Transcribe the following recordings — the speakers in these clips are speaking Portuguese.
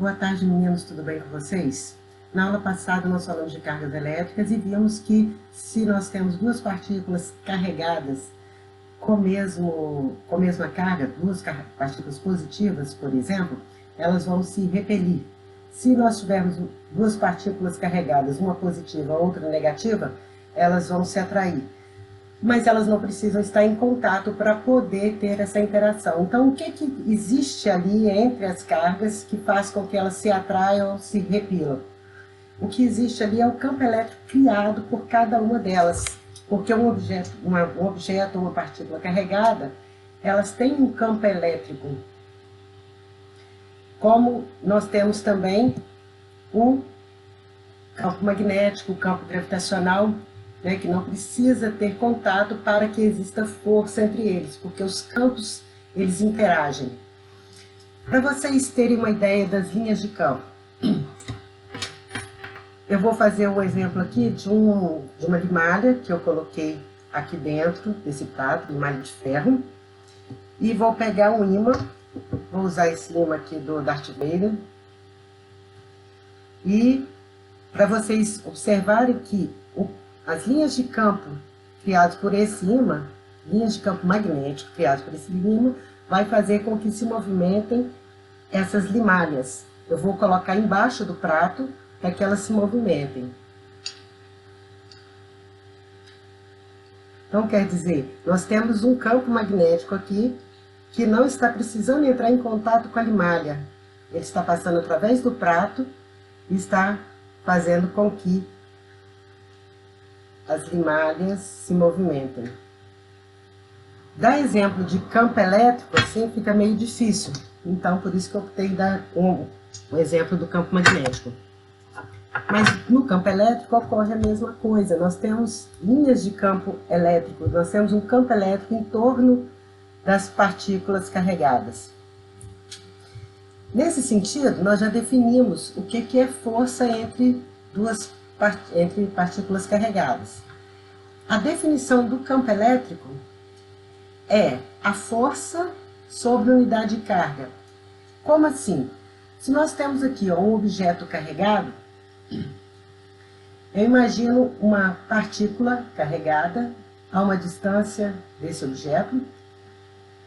Boa tarde, meninos, tudo bem com vocês? Na aula passada nós falamos de cargas elétricas e vimos que se nós temos duas partículas carregadas com a mesma carga, duas partículas positivas, por exemplo, elas vão se repelir. Se nós tivermos duas partículas carregadas, uma positiva, outra negativa, elas vão se atrair. Mas elas não precisam estar em contato para poder ter essa interação. Então, o que existe ali entre as cargas que faz com que elas se atraiam ou se repelam? O que existe ali é o campo elétrico criado por cada uma delas. Porque um objeto, uma partícula carregada, elas têm um campo elétrico. Como nós temos também o campo magnético, o campo gravitacional, né, que não precisa ter contato para que exista força entre eles, porque os campos, eles interagem. Para vocês terem uma ideia das linhas de campo, eu vou fazer um exemplo aqui de uma limalha que eu coloquei aqui dentro desse prato, limalha de ferro, e vou pegar um ímã, vou usar esse ímã aqui do Darth Vader, e para vocês observarem que as linhas de campo criadas por esse ímã, linhas de campo magnético criadas por esse ímã, vai fazer com que se movimentem essas limalhas. Eu vou colocar embaixo do prato para que elas se movimentem. Então, quer dizer, nós temos um campo magnético aqui que não está precisando entrar em contato com a limalha. Ele está passando através do prato e está fazendo com que as limalhas se movimentem. Dar exemplo de campo elétrico assim fica meio difícil, então por isso que eu optei em dar um exemplo do campo magnético. Mas no campo elétrico ocorre a mesma coisa, nós temos linhas de campo elétrico, nós temos um campo elétrico em torno das partículas carregadas. Nesse sentido, nós já definimos o que é força entre partículas carregadas. A definição do campo elétrico é a força sobre a unidade de carga. Como assim? Se nós temos aqui um objeto carregado, eu imagino uma partícula carregada a uma distância desse objeto,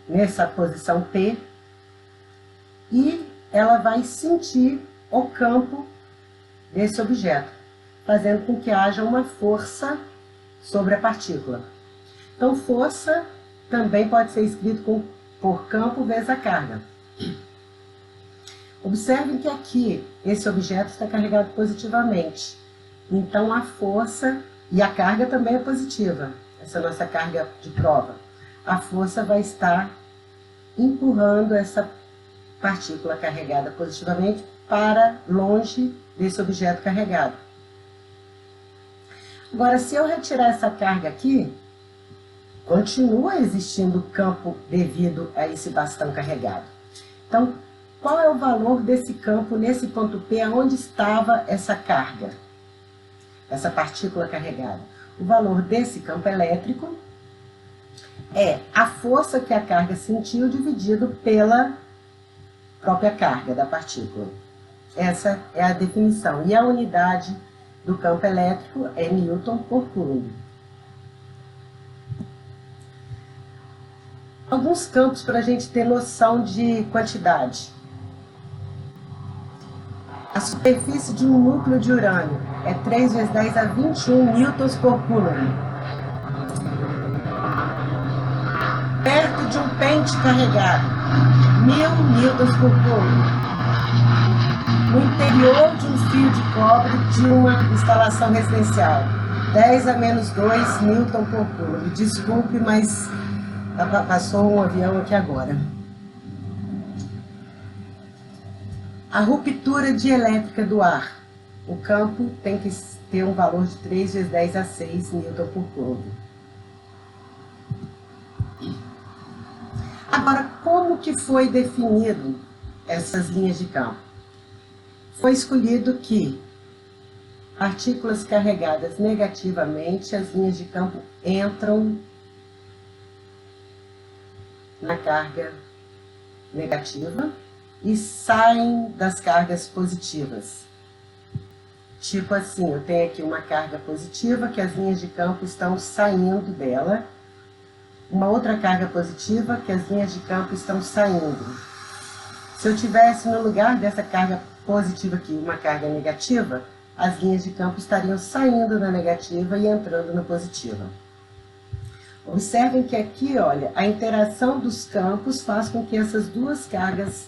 nessa posição P, e ela vai sentir o campo desse objeto, fazendo com que haja uma força sobre a partícula. Então, força também pode ser escrito por campo vezes a carga. Observem que aqui, esse objeto está carregado positivamente. Então, a força e a carga também é positiva. Essa é a nossa carga de prova. A força vai estar empurrando essa partícula carregada positivamente para longe desse objeto carregado. Agora, se eu retirar essa carga aqui, continua existindo campo devido a esse bastão carregado. Então, qual é o valor desse campo nesse ponto P, onde estava essa carga, essa partícula carregada? O valor desse campo elétrico é a força que a carga sentiu dividido pela própria carga da partícula. Essa é a definição. E a unidade do campo elétrico é Newton por Coulomb. Alguns campos para a gente ter noção de quantidade. A superfície de um núcleo de urânio é 3 vezes 10 a 21 newtons por Coulomb. Perto de um pente carregado, 1000 newtons por Coulomb. No interior de um fio de cobre de uma instalação residencial, 10 a menos 2 newton por Coulomb. Desculpe, mas passou um avião aqui agora. A ruptura dielétrica do ar. O campo tem que ter um valor de 3 vezes 10 a 6 newton por Coulomb. Agora, como que foi definido essas linhas de campo? Foi escolhido que partículas carregadas negativamente, as linhas de campo entram na carga negativa, e saem das cargas positivas. Tipo assim, eu tenho aqui uma carga positiva que as linhas de campo estão saindo dela, uma outra carga positiva que as linhas de campo estão saindo. Se eu tivesse no lugar dessa carga positiva aqui uma carga negativa, as linhas de campo estariam saindo da negativa e entrando na positiva. Observem que aqui, olha, a interação dos campos faz com que essas duas cargas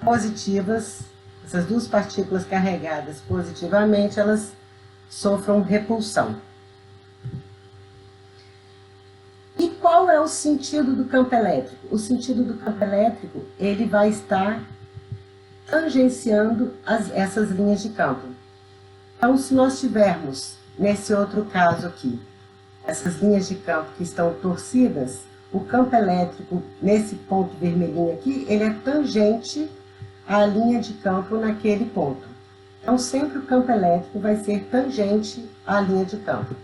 positivas, essas duas partículas carregadas positivamente, elas sofram repulsão. E qual é o sentido do campo elétrico? O sentido do campo elétrico, ele vai estar tangenciando essas linhas de campo. Então, se nós tivermos, nesse outro caso aqui, essas linhas de campo que estão torcidas, o campo elétrico, nesse ponto vermelhinho aqui, ele é tangente à linha de campo naquele ponto. Então, sempre o campo elétrico vai ser tangente à linha de campo.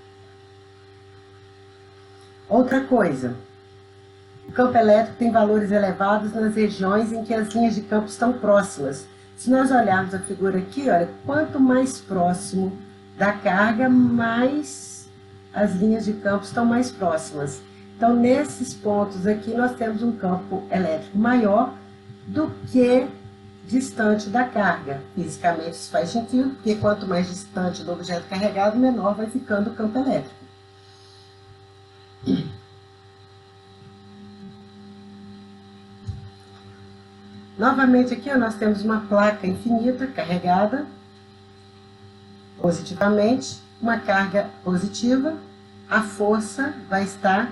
Outra coisa, o campo elétrico tem valores elevados nas regiões em que as linhas de campo estão próximas. Se nós olharmos a figura aqui, olha, quanto mais próximo da carga, mais as linhas de campo estão mais próximas. Então, nesses pontos aqui, nós temos um campo elétrico maior do que distante da carga. Fisicamente isso faz sentido, porque quanto mais distante do objeto carregado, menor vai ficando o campo elétrico. Novamente aqui nós temos uma placa infinita carregada positivamente, uma carga positiva, a força vai estar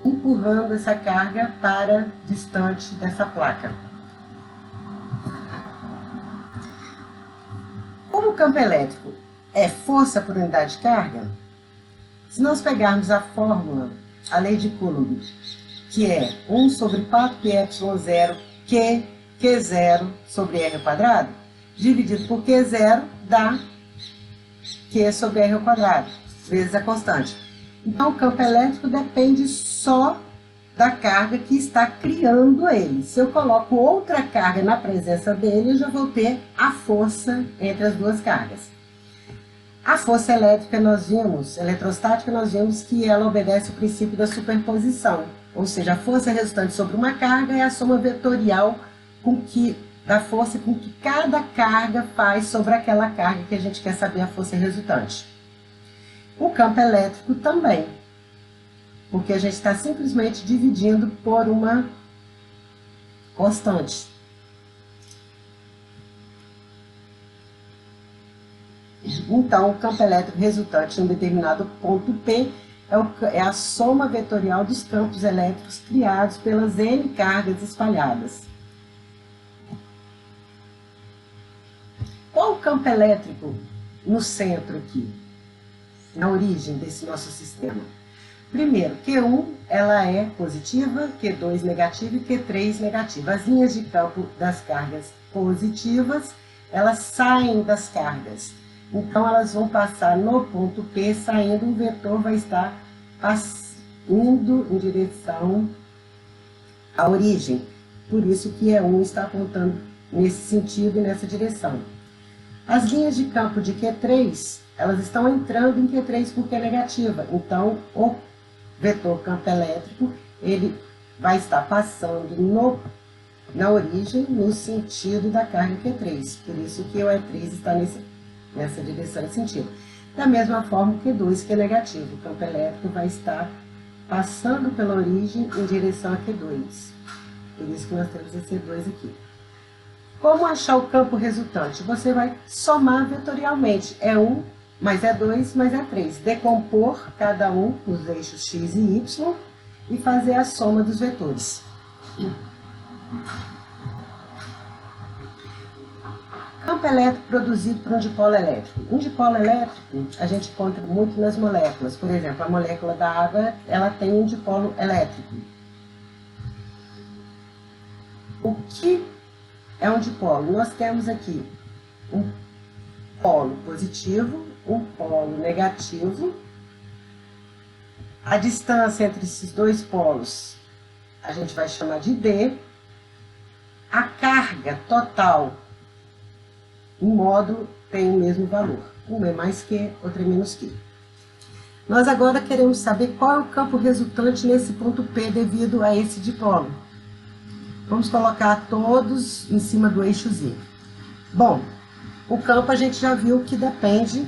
empurrando essa carga para distante dessa placa. Como o campo elétrico é força por unidade de carga, se nós pegarmos a fórmula, a lei de Coulomb, que é 1 sobre 4πε0 Q0 sobre R ao quadrado, dividido por Q0 dá Q sobre R ao quadrado, vezes a constante. Então, o campo elétrico depende só da carga que está criando ele. Se eu coloco outra carga na presença dele, eu já vou ter a força entre as duas cargas. A força elétrica eletrostática, nós vimos que ela obedece ao princípio da superposição. Ou seja, a força resultante sobre uma carga é a soma vetorial da força com que cada carga faz sobre aquela carga que a gente quer saber a força resultante. O campo elétrico também, porque a gente está simplesmente dividindo por uma constante. Então, o campo elétrico resultante em um determinado ponto P é a soma vetorial dos campos elétricos criados pelas N cargas espalhadas. Qual o campo elétrico no centro aqui, na origem desse nosso sistema? Primeiro, Q1 ela é positiva, Q2 negativa e Q3 negativa. As linhas de campo das cargas positivas, elas saem das cargas. Então, elas vão passar no ponto P, saindo, o vetor vai estar indo em direção à origem. Por isso que E1 está apontando nesse sentido e nessa direção. As linhas de campo de Q3, elas estão entrando em Q3 porque é negativa. Então, o vetor campo elétrico, ele vai estar passando na origem, no sentido da carga Q3. Por isso que o E3 está nessa direção e sentido. Da mesma forma, o Q2, que é negativo, o campo elétrico vai estar passando pela origem em direção a Q2. Por isso que nós temos esse E2 aqui. Como achar o campo resultante? Você vai somar vetorialmente. E1 mais E2 mais E3. Decompor cada um nos eixos X e Y e fazer a soma dos vetores. Campo elétrico produzido por um dipolo elétrico. Um dipolo elétrico a gente encontra muito nas moléculas. Por exemplo, a molécula da água, ela tem um dipolo elétrico. O que é um dipolo? Nós temos aqui um polo positivo, um polo negativo. A distância entre esses dois polos a gente vai chamar de D. a carga total em módulo tem o mesmo valor. Um é mais que, outro é menos que. Nós agora queremos saber qual é o campo resultante nesse ponto P devido a esse dipolo. Vamos colocar todos em cima do eixo Z. Bom, o campo a gente já viu que depende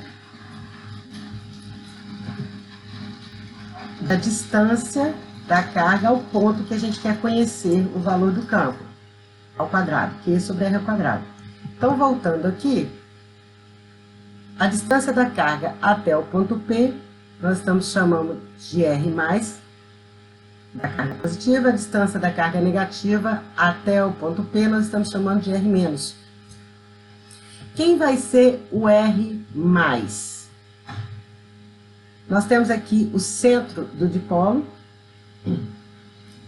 da distância da carga ao ponto que a gente quer conhecer o valor do campo, ao quadrado, Q sobre R ao quadrado. Então, voltando aqui, a distância da carga até o ponto P, nós estamos chamando de R mais, da carga positiva, a distância da carga negativa até o ponto P, nós estamos chamando de R menos. Quem vai ser o R mais? Nós temos aqui o centro do dipolo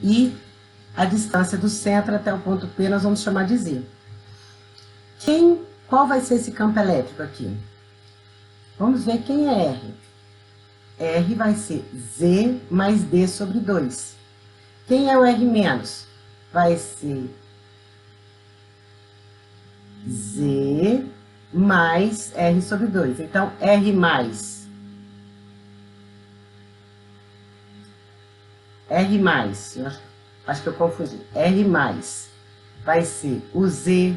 e a distância do centro até o ponto P nós vamos chamar de Z. Qual vai ser esse campo elétrico aqui? Vamos ver quem é R. R vai ser Z mais D sobre 2. Quem é o R menos? Vai ser Z mais R sobre 2. Então, R mais. R mais, eu acho que eu confundi. R mais vai ser o Z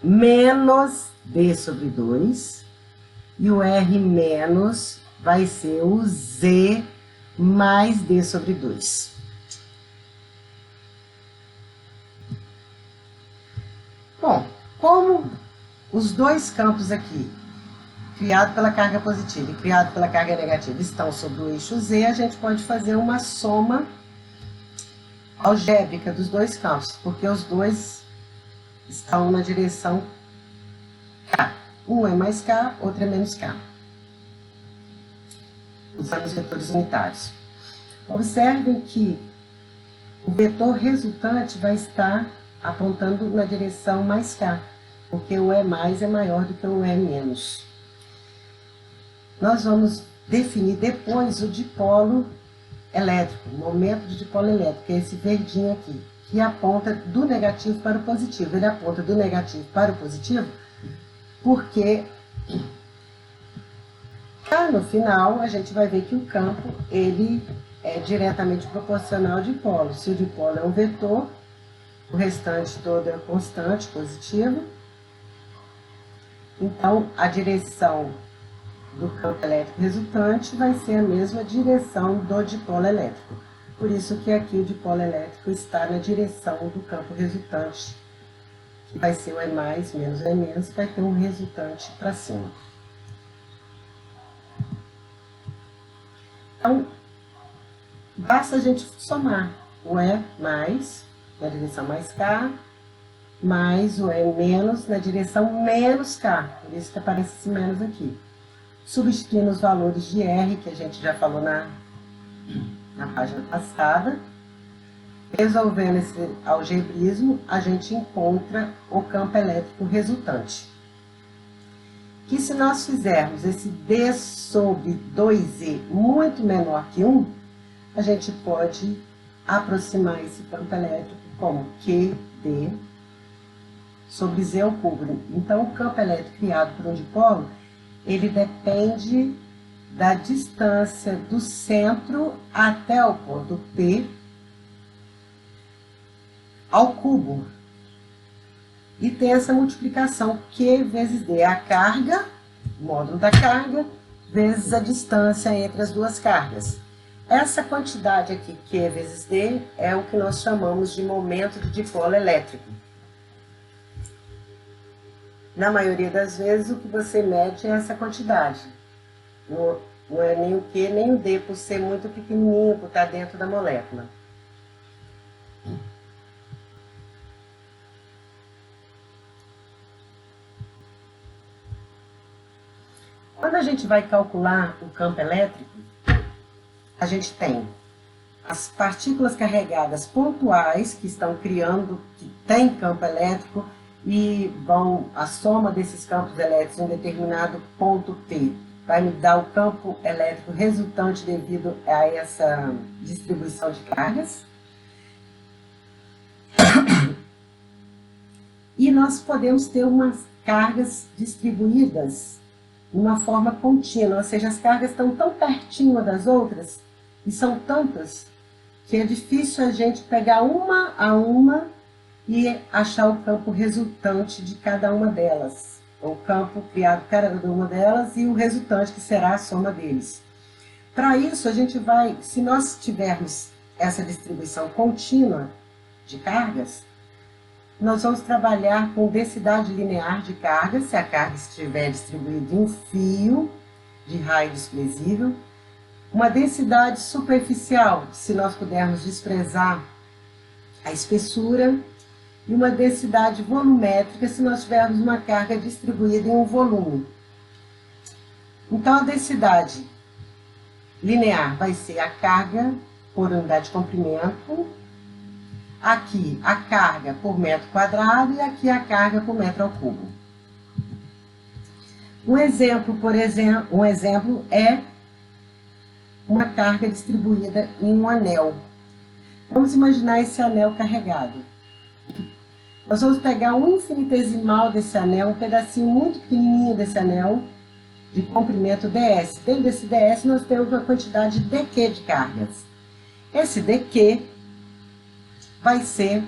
menos D sobre 2. E o R menos vai ser o Z mais D sobre 2. Bom, como os dois campos aqui, criado pela carga positiva e criado pela carga negativa, estão sobre o eixo Z, a gente pode fazer uma soma algébrica dos dois campos, porque os dois estão na direção K. Um é mais K, outro é menos K. Usando os vetores unitários. Observem que o vetor resultante vai estar apontando na direção mais K, porque o E mais é maior do que o E menos. Nós vamos definir depois o dipolo elétrico, o momento de dipolo elétrico, que é esse verdinho aqui, que aponta do negativo para o positivo. Ele aponta do negativo para o positivo porque cá no final a gente vai ver que o campo ele é diretamente proporcional ao dipolo. Se o dipolo é um vetor, o restante todo é constante, positivo. Então, a direção do campo elétrico resultante vai ser a mesma direção do dipolo elétrico. Por isso que aqui o dipolo elétrico está na direção do campo resultante, que vai ser o E mais menos o E menos, vai ter um resultante para cima. Então, basta a gente somar o E mais na direção mais K, mais o E menos na direção menos K, por isso que aparece esse menos aqui. Substituindo os valores de R, que a gente já falou na página passada, resolvendo esse algebrismo, a gente encontra o campo elétrico resultante. Que se nós fizermos esse D sobre 2E muito menor que 1, a gente pode aproximar esse campo elétrico como QD sobre Z ao cubo. Então, o campo elétrico criado por um dipolo, ele depende da distância do centro até o ponto P ao cubo. E tem essa multiplicação Q vezes D, a carga, o módulo da carga, vezes a distância entre as duas cargas. Essa quantidade aqui, Q vezes D, é o que nós chamamos de momento de dipolo elétrico. Na maioria das vezes, o que você mede é essa quantidade. Não é nem o Q nem o D, por ser muito pequenininho, por estar dentro da molécula. Quando a gente vai calcular o campo elétrico, a gente tem as partículas carregadas pontuais que estão criando, que tem campo elétrico, e a soma desses campos elétricos em um determinado ponto P vai me dar o campo elétrico resultante devido a essa distribuição de cargas. E nós podemos ter umas cargas distribuídas de uma forma contínua, ou seja, as cargas estão tão pertinho das outras, e são tantas, que é difícil a gente pegar uma a uma e achar o campo resultante de cada uma delas, o campo criado por cada uma delas e o resultante que será a soma deles. Para isso, a gente vai, se nós tivermos essa distribuição contínua de cargas, nós vamos trabalhar com densidade linear de cargas, se a carga estiver distribuída em um fio de raio desprezível, uma densidade superficial, se nós pudermos desprezar a espessura, e uma densidade volumétrica, se nós tivermos uma carga distribuída em um volume. Então, a densidade linear vai ser a carga por unidade de comprimento, aqui a carga por metro quadrado e aqui a carga por metro ao cubo. Um exemplo é uma carga distribuída em um anel. Vamos imaginar esse anel carregado. Nós vamos pegar um infinitesimal desse anel, um pedacinho muito pequenininho desse anel, de comprimento ds. Dentro desse ds nós temos uma quantidade de dq de cargas. Esse dq vai ser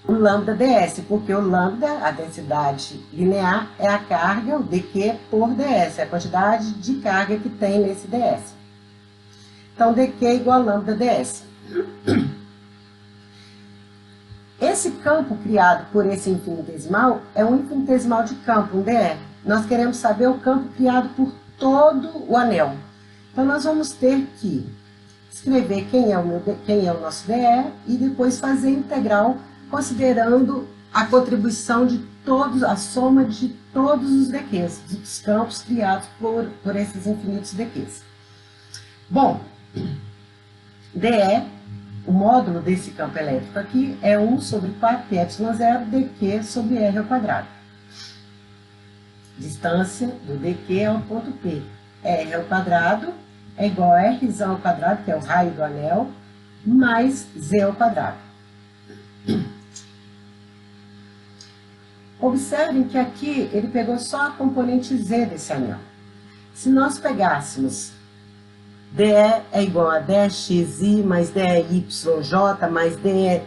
o lambda ds, porque o lambda, a densidade linear, é a carga, o dq por ds, é a quantidade de carga que tem nesse ds. Então, dq é igual a lambda ds. Esse campo criado por esse infinitesimal é um infinitesimal de campo, um dE. Nós queremos saber o campo criado por todo o anel. Então, nós vamos ter que escrever quem é o nosso dE e depois fazer a integral considerando a contribuição de todos, a soma de todos os dQs, dos campos criados por esses infinitos dQs. Bom, dE, o módulo desse campo elétrico aqui é 1 sobre 4πε0 dq sobre r ao quadrado. Distância do dq ao ponto P. R ao quadrado é igual a r ao quadrado, que é o raio do anel, mais z ao quadrado. Observem que aqui ele pegou só a componente z desse anel. Se nós pegássemos dE é igual a dxi mais dyj mais dzk,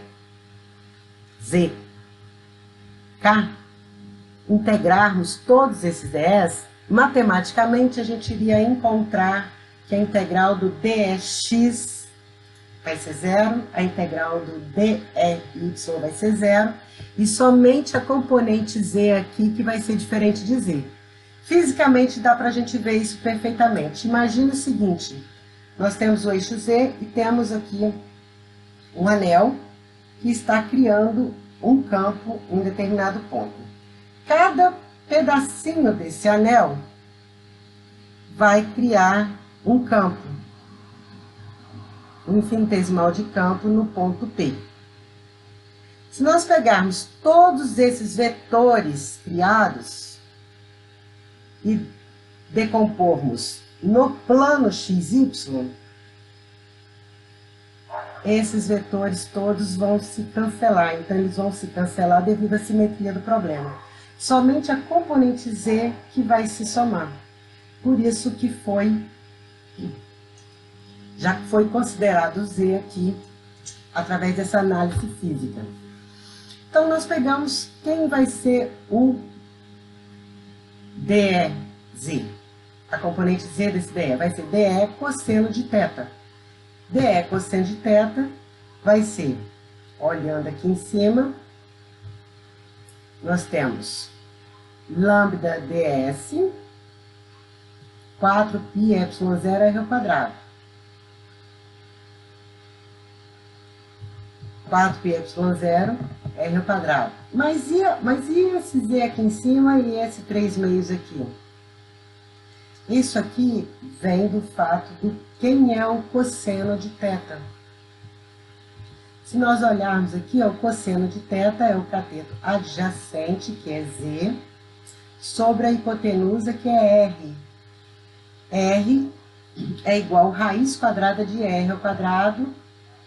integrarmos todos esses d's, matematicamente a gente iria encontrar que a integral do dx vai ser zero, a integral do dy vai ser zero, e somente a componente z aqui que vai ser diferente de z. Fisicamente dá para a gente ver isso perfeitamente. Imagine o seguinte, nós temos o eixo z e temos aqui um anel que está criando um campo em determinado ponto. Cada pedacinho desse anel vai criar um campo, um infinitesimal de campo no ponto P. Se nós pegarmos todos esses vetores criados e decompormos no plano XY, esses vetores todos vão se cancelar. Então, eles vão se cancelar devido à simetria do problema. Somente a componente Z que vai se somar. Por isso que já foi considerado Z aqui, através dessa análise física. Então, nós pegamos quem vai ser o DEZ. A componente Z desse DE vai ser DE cosseno de θ. DE cosseno de θ vai ser, olhando aqui em cima, nós temos lambda ds, 4πε0 r ao quadrado. 4πε0 r ao quadrado. Mas e esse z aqui em cima e esse 3 meios aqui? Isso aqui vem do fato de quem é o cosseno de θ. Se nós olharmos aqui, o cosseno de θ é o cateto adjacente, que é z, sobre a hipotenusa, que é r. R é igual a raiz quadrada de r ao quadrado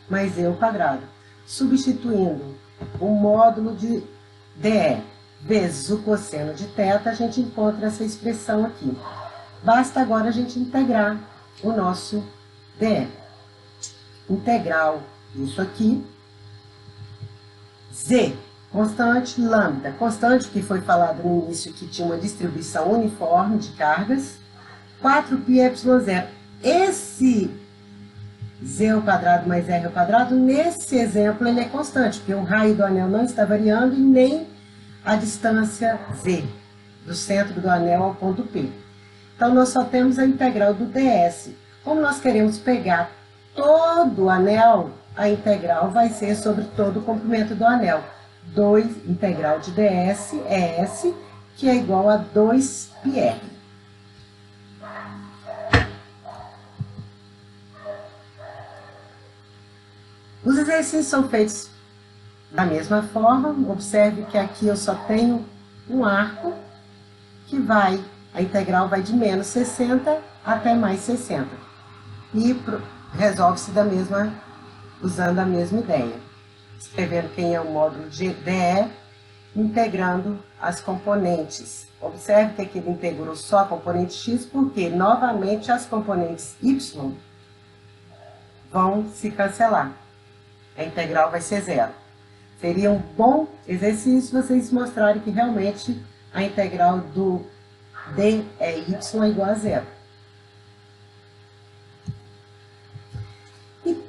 mais e ao quadrado. Substituindo o módulo DE vezes o cosseno de θ, a gente encontra essa expressão aqui. Basta agora a gente integrar o nosso DE. Integral isso aqui. Z, constante, lambda. Constante, que foi falado no início que tinha uma distribuição uniforme de cargas. 4πε0. Esse z ao quadrado mais r ao quadrado, nesse exemplo, ele é constante, porque o raio do anel não está variando e nem a distância z, do centro do anel ao ponto P. Então, nós só temos a integral do ds. Como nós queremos pegar todo o anel, a integral vai ser sobre todo o comprimento do anel. 2 integral de ds é S, que é igual a 2πr. Os exercícios são feitos da mesma forma. Observe que aqui eu só tenho um arco que vai, a integral vai de menos 60 até mais 60. E resolve-se usando a mesma ideia. Escrevendo quem é o módulo de DE, integrando as componentes. Observe que aqui ele integrou só a componente x, porque novamente as componentes y vão se cancelar. A integral vai ser zero. Seria um bom exercício vocês mostrarem que realmente a integral do dy é igual a zero. E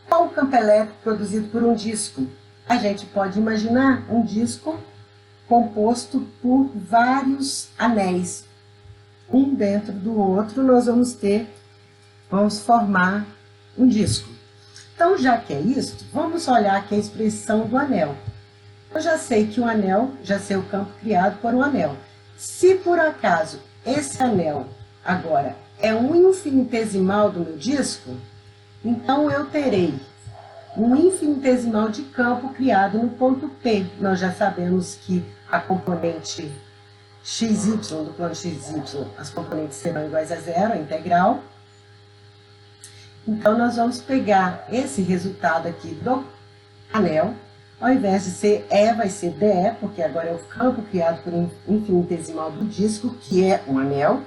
qual o campo elétrico produzido por um disco? A gente pode imaginar um disco composto por vários anéis. Um dentro do outro, nós vamos formar um disco. Então, já que é isso, vamos olhar aqui a expressão do anel. Eu já sei que o anel, já sei o campo criado por um anel. Se por acaso esse anel agora é um infinitesimal do meu disco, então eu terei um infinitesimal de campo criado no ponto P. Nós já sabemos que a componente xy, do plano xy, as componentes serão iguais a zero, a integral. Então, nós vamos pegar esse resultado aqui do anel, ao invés de ser E, vai ser DE, porque agora é o campo criado por um infinitesimal do disco, que é um anel.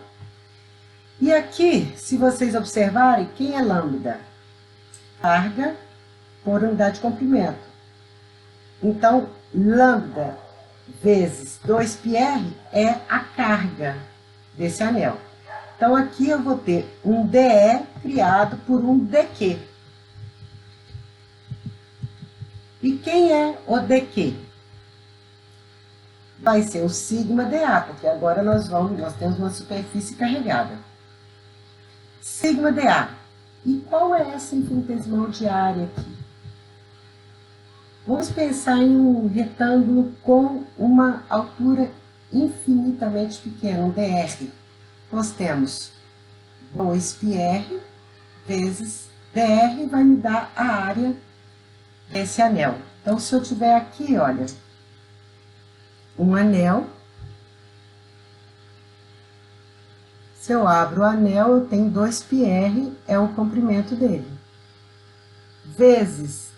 E aqui, se vocês observarem, quem é lambda? Carga por unidade de comprimento. Então, lambda vezes 2πr é a carga desse anel. Então, aqui eu vou ter um DE criado por um DQ. E quem é o DQ? Vai ser o sigma dA, porque agora nós temos uma superfície carregada. Sigma dA. E qual é essa infinitesimal de área aqui? Vamos pensar em um retângulo com uma altura infinitamente pequena, um dr. Nós temos 2πr vezes dr vai me dar a área desse anel. Então, se eu tiver aqui, olha, um anel, se eu abro o anel, eu tenho 2πr, é o comprimento dele, vezes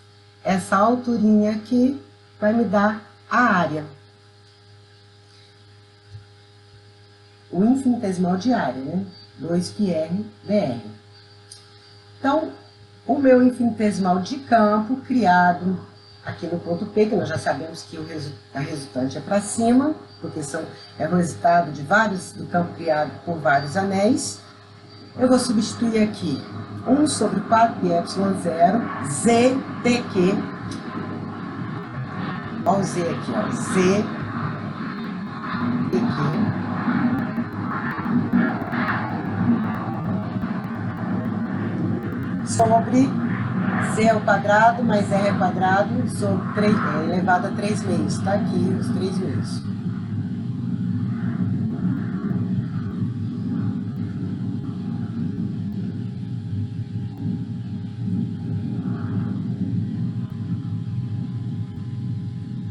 essa alturinha aqui, vai me dar a área. O infinitesimal de área, né? 2πr dr. Então, o meu infinitesimal de campo criado aqui no ponto P, que nós já sabemos que a resultante é para cima, porque é o resultado do campo criado por vários anéis. Eu vou substituir aqui 1 sobre 4πε0, z dq. Olha o z aqui, ó, z dq. Sobre z ao quadrado mais r ao quadrado sobre 3, elevado a 3 meios. Está aqui os 3 meios.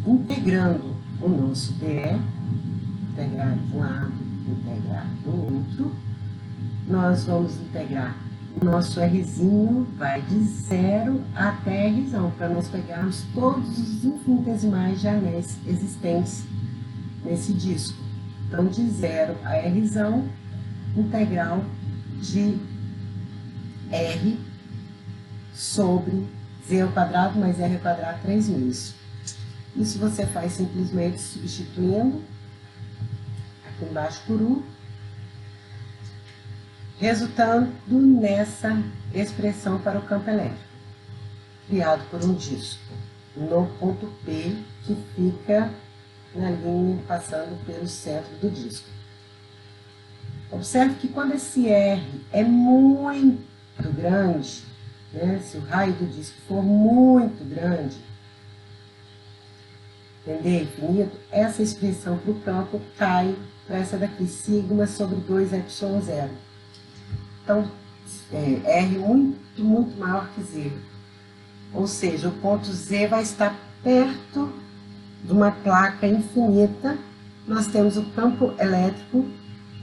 Integrando o nosso DE, integrar de um lado, integrar do outro, nós vamos integrar nosso Rzinho vai de 0 até Rzão, para nós pegarmos todos os infinitesimais de anéis existentes nesse disco. Então, de 0 a Rzão, integral de R sobre Z ao quadrado mais R ao quadrado 3 meses. Isso você faz simplesmente substituindo aqui embaixo por 1, resultando nessa expressão para o campo elétrico, criado por um disco, no ponto P, que fica na linha passando pelo centro do disco. Observe que quando esse R é muito grande, né, se o raio do disco for muito grande, entender, infinito, essa expressão para o campo cai para essa daqui, sigma sobre 2ε0. Então, R muito maior que Z. Ou seja, o ponto Z vai estar perto de uma placa infinita. Nós temos o campo elétrico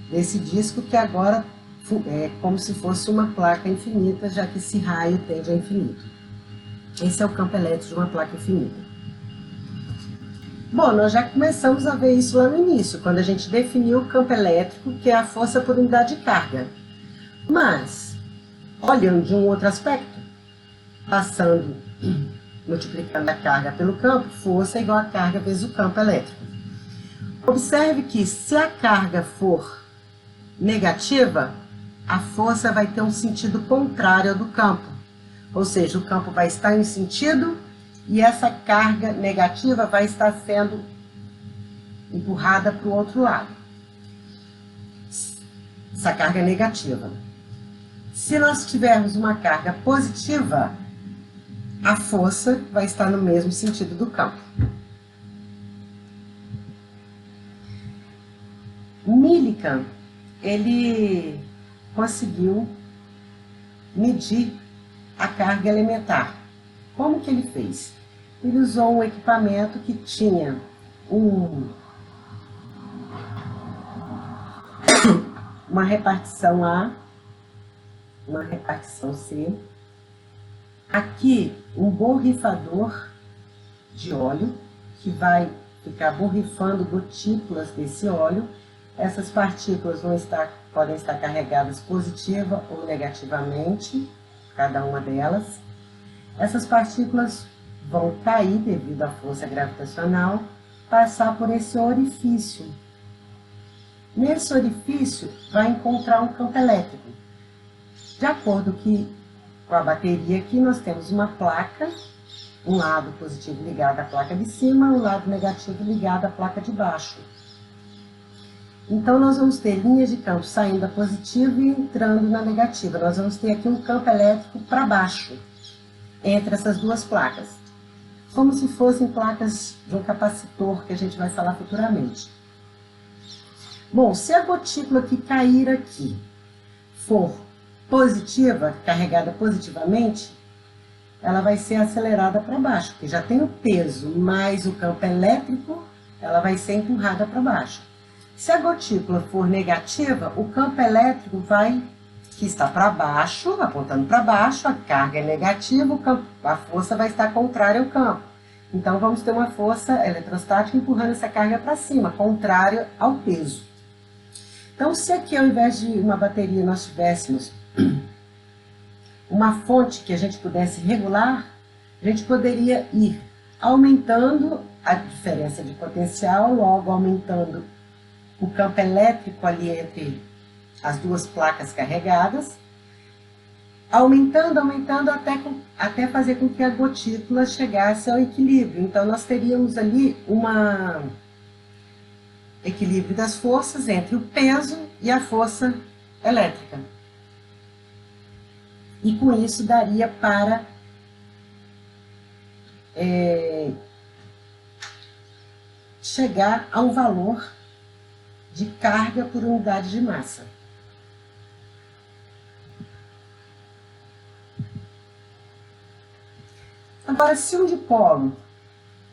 desse disco, que agora é como se fosse uma placa infinita, já que esse raio tende a infinito. Esse é o campo elétrico de uma placa infinita. Bom, nós já começamos a ver isso lá no início, quando a gente definiu o campo elétrico, que é a força por unidade de carga. Mas, olhando de um outro aspecto, multiplicando a carga pelo campo, força é igual a carga vezes o campo elétrico. Observe que se a carga for negativa, a força vai ter um sentido contrário ao do campo. Ou seja, o campo vai estar em sentido e essa carga negativa vai estar sendo empurrada para o outro lado. Essa carga negativa. Se nós tivermos uma carga positiva, a força vai estar no mesmo sentido do campo. Millikan, ele conseguiu medir a carga elementar. Como que ele fez? Ele usou um equipamento que tinha uma repartição A, uma repartição C. Aqui, um borrifador de óleo, que vai ficar borrifando gotículas desse óleo. Essas partículas podem estar carregadas positiva ou negativamente, cada uma delas. Essas partículas vão cair devido à força gravitacional, passar por esse orifício. Nesse orifício, vai encontrar um campo elétrico. De acordo com a bateria aqui, nós temos uma placa, um lado positivo ligado à placa de cima, um lado negativo ligado à placa de baixo. Então, nós vamos ter linhas de campo saindo da positiva e entrando na negativa. Nós vamos ter aqui um campo elétrico para baixo, entre essas duas placas. Como se fossem placas de um capacitor, que a gente vai falar futuramente. Bom, se a gotícula que cair aqui for positiva, carregada positivamente, ela vai ser acelerada para baixo, porque já tem o peso mais o campo elétrico, ela vai ser empurrada para baixo. Se a gotícula for negativa, o campo elétrico que está para baixo, apontando para baixo, a carga é negativa, a força vai estar contrária ao campo. Então, vamos ter uma força eletrostática empurrando essa carga para cima, contrária ao peso. Então, se aqui, ao invés de uma bateria, nós tivéssemos uma fonte que a gente pudesse regular, a gente poderia ir aumentando a diferença de potencial, logo aumentando o campo elétrico ali entre as duas placas carregadas, aumentando até fazer com que a gotícula chegasse ao equilíbrio. Então, nós teríamos ali um equilíbrio das forças entre o peso e a força elétrica. E com isso daria para chegar a um valor de carga por unidade de massa. Agora, se um dipolo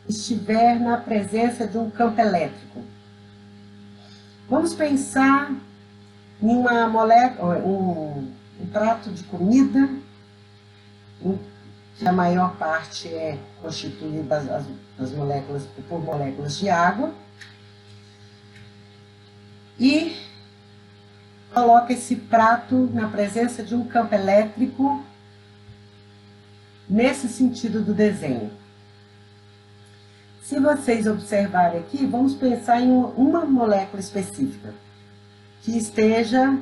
estiver na presença de um campo elétrico, vamos pensar em uma molécula, um prato de comida, que a maior parte é constituída por moléculas de água, e coloca esse prato na presença de um campo elétrico nesse sentido do desenho. Se vocês observarem aqui, vamos pensar em uma molécula específica que esteja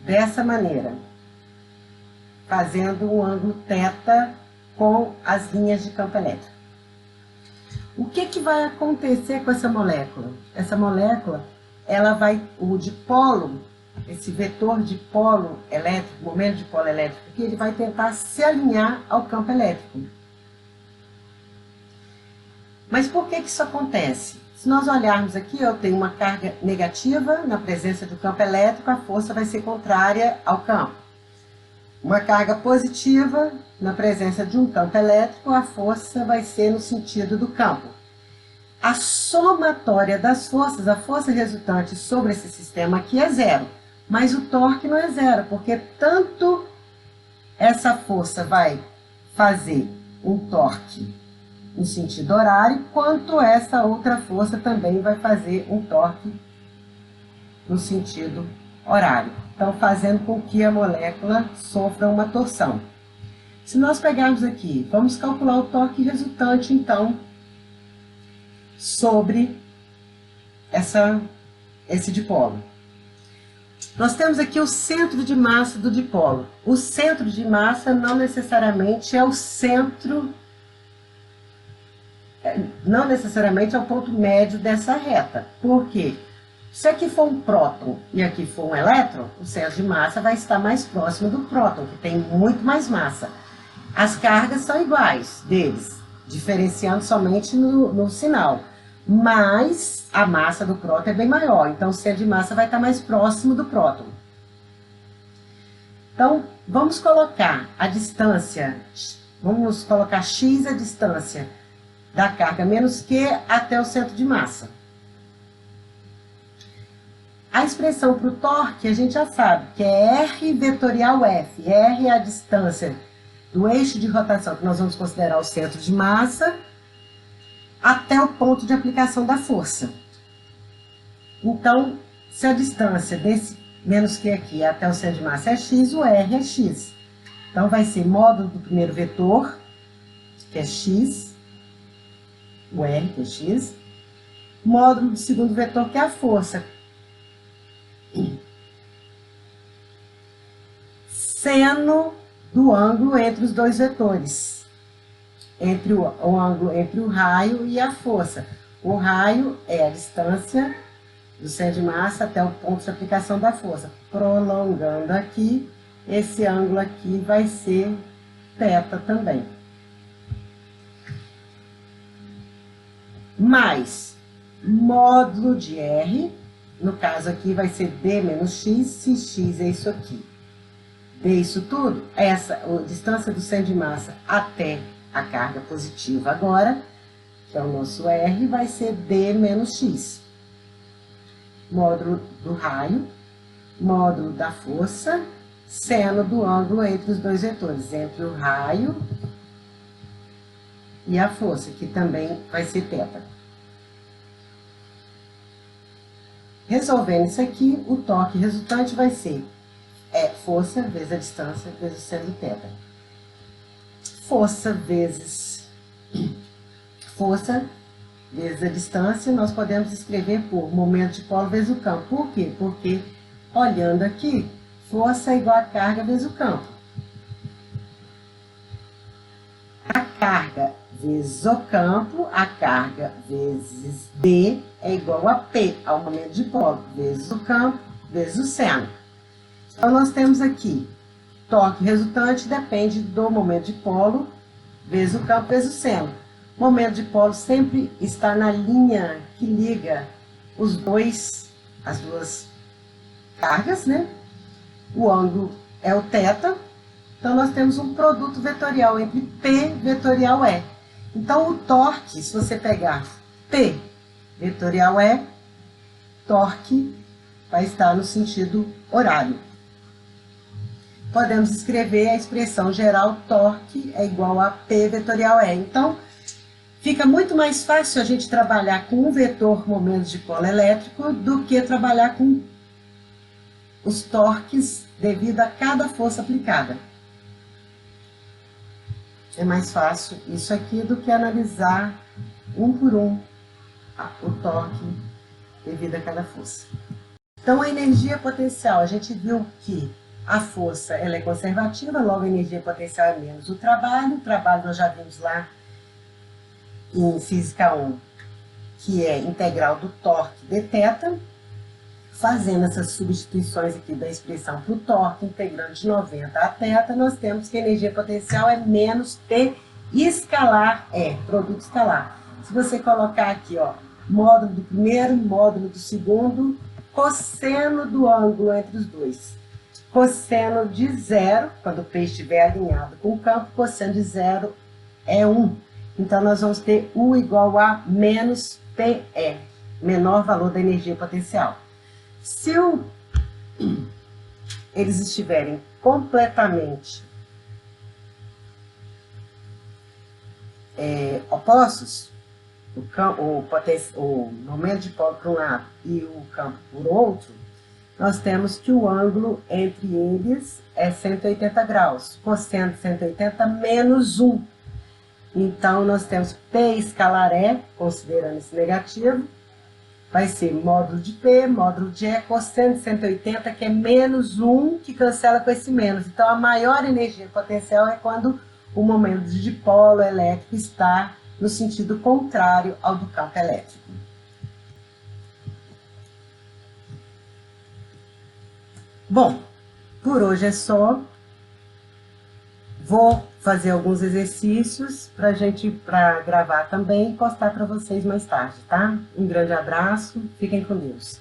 dessa maneira, fazendo um ângulo θ com as linhas de campo elétrico. O que vai acontecer com essa molécula? Essa molécula, ela vai, o dipolo, esse vetor de polo elétrico, momento de polo elétrico, que ele vai tentar se alinhar ao campo elétrico. Mas por que isso acontece? Se nós olharmos aqui, eu tenho uma carga negativa na presença do campo elétrico, a força vai ser contrária ao campo. Uma carga positiva na presença de um campo elétrico, a força vai ser no sentido do campo. A somatória das forças, a força resultante sobre esse sistema aqui é zero, mas o torque não é zero, porque tanto essa força vai fazer um torque no sentido horário, quanto essa outra força também vai fazer um torque no sentido horário. Então, fazendo com que a molécula sofra uma torção. Se nós pegarmos aqui, vamos calcular o torque resultante, então, sobre esse dipolo. Nós temos aqui o centro de massa do dipolo. O centro de massa não necessariamente é o centro, não necessariamente é o ponto médio dessa reta. Por quê? Se aqui for um próton e aqui for um elétron, o centro de massa vai estar mais próximo do próton, que tem muito mais massa. As cargas são iguais deles, diferenciando somente no sinal. Mas a massa do próton é bem maior, então o centro de massa vai estar mais próximo do próton. Então, vamos colocar a distância, vamos colocar x a distância da carga menos Q até o centro de massa. A expressão para o torque a gente já sabe, que é R vetorial F. R é a distância do eixo de rotação, que nós vamos considerar o centro de massa, até o ponto de aplicação da força. Então, se a distância desse menos Q aqui até o centro de massa é x, o R é x. Então, vai ser módulo do primeiro vetor, que é x, o R, que é x, módulo do segundo vetor, que é a força, seno do ângulo entre os dois vetores, entre o ângulo entre o raio e a força. O raio é a distância do centro de massa até o ponto de aplicação da força. Prolongando aqui, esse ângulo aqui vai ser θ também. Mais módulo de R, no caso aqui vai ser D menos X, se X é isso aqui. D isso tudo, a distância do centro de massa até a carga positiva agora, que é o nosso R, vai ser D menos X. Módulo do raio, módulo da força, seno do ângulo entre os dois vetores, entre o raio e a força, que também vai ser θ. Resolvendo isso aqui, o torque resultante vai ser força vezes a distância vezes o seno de θ. Força vezes a distância, nós podemos escrever por momento de polo vezes o campo. Por quê? Porque, olhando aqui, força é igual a carga vezes o campo. A carga vezes o campo, a carga vezes D é igual a P, ao momento de polo, vezes o campo, vezes o seno. Então, nós temos aqui, torque resultante depende do momento de polo, vezes o campo, vezes o seno. O momento de polo sempre está na linha que liga as duas cargas, né? O ângulo é o θ, então nós temos um produto vetorial entre P vetorial E. Então, o torque, se você pegar P vetorial E, torque vai estar no sentido horário. Podemos escrever a expressão geral torque é igual a P vetorial E. Então, fica muito mais fácil a gente trabalhar com um vetor momentos de polo elétrico do que trabalhar com os torques devido a cada força aplicada. É mais fácil isso aqui do que analisar um por um o torque devido a cada força. Então, a energia potencial, a gente viu que a força ela é conservativa, logo a energia potencial é menos o trabalho nós já vimos lá em Física 1, que é integral do torque dθ. Fazendo essas substituições aqui da expressão para o torque, integrando de 90 a θ, nós temos que a energia potencial é menos P escalar E, produto escalar. Se você colocar aqui, ó, módulo do primeiro, módulo do segundo, cosseno do ângulo entre os dois. Cosseno de zero, quando o P estiver alinhado com o campo, cosseno de zero é 1. Então, nós vamos ter U igual a menos PE, menor valor da energia potencial. Se eles estiverem completamente opostos, o momento de polo por um lado e o campo por outro, nós temos que o ângulo entre eles é 180 graus, cosseno de 180 menos 1. Então, nós temos P escalar E, considerando esse negativo, vai ser módulo de P, módulo de E, cosseno de 180, que é menos 1, que cancela com esse menos. Então, a maior energia potencial é quando o momento de dipolo elétrico está no sentido contrário ao do campo elétrico. Bom, por hoje é só. Vou fazer alguns exercícios para gravar também e postar para vocês mais tarde, tá? Um grande abraço, fiquem com Deus.